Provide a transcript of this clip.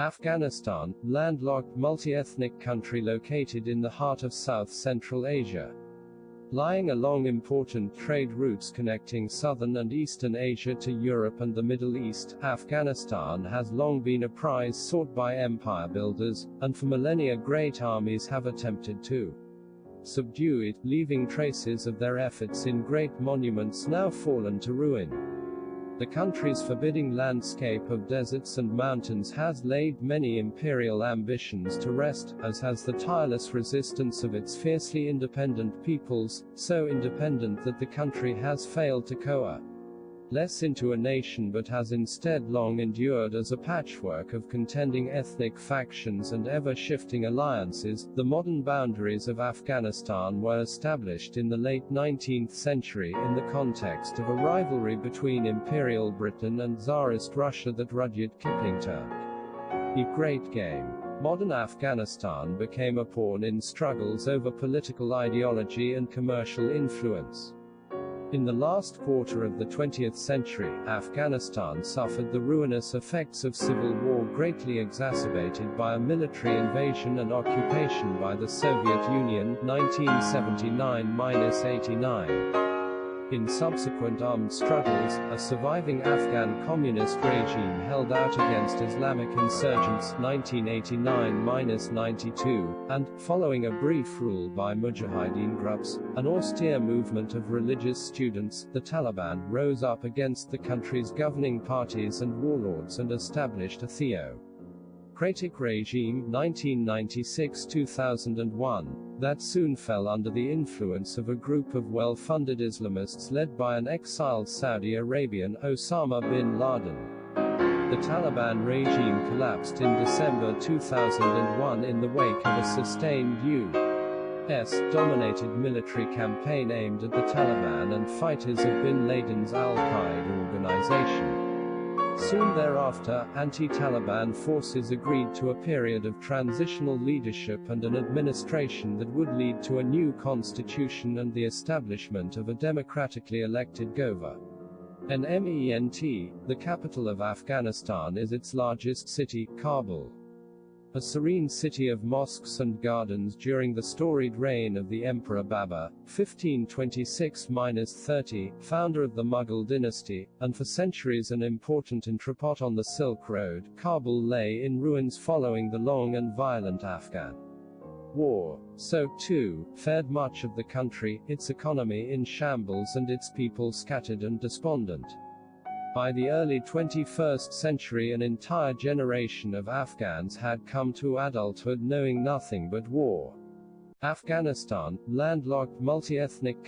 Afghanistan, landlocked multi-ethnic country located in the heart of South-Central Asia. Lying along important trade routes connecting southern and eastern Asia to Europe and the Middle East, Afghanistan has long been a prize sought by empire builders, and for millennia great armies have attempted to subdue it, leaving traces of their efforts in great monuments now fallen to ruin. The country's forbidding landscape of deserts and mountains has laid many imperial ambitions to rest, as has the tireless resistance of its fiercely independent peoples, so independent that the country has failed to coalesce into a nation but has instead long endured as a patchwork of contending ethnic factions and ever-shifting alliances. The modern boundaries of Afghanistan were established in the late 19th century in the context of a rivalry between Imperial Britain and Tsarist Russia that Rudyard Kipling termed the Great Game. Modern Afghanistan became a pawn in struggles over political ideology and commercial influence. In the last quarter of the 20th century, Afghanistan suffered the ruinous effects of civil war greatly exacerbated by a military invasion and occupation by the Soviet Union, 1979–89. In subsequent armed struggles, a surviving Afghan communist regime held out against Islamic insurgents, 1989–92, and, following a brief rule by Mujahideen groups, an austere movement of religious students, the Taliban rose up against the country's governing parties and warlords and established a theocratic regime, 1996–2001, that soon fell under the influence of a group of well-funded Islamists led by an exiled Saudi Arabian, Osama bin Laden. The Taliban regime collapsed in December 2001 in the wake of a sustained US-dominated military campaign aimed at the Taliban and fighters of bin Laden's al-Qaeda organization. Soon thereafter, anti-Taliban forces agreed to a period of transitional leadership and an administration that would lead to a new constitution and the establishment of a democratically elected government. The capital of Afghanistan is its largest city, Kabul. A serene city of mosques and gardens during the storied reign of the Emperor Babur, 1526–30, founder of the Mughal dynasty, and for centuries an important entrepot on the Silk Road, Kabul lay in ruins following the long and violent Afghan War. So, too, fared much of the country, its economy in shambles and its people scattered and despondent. By the early 21st century an entire generation of Afghans had come to adulthood knowing nothing but war. Afghanistan, landlocked multi-ethnic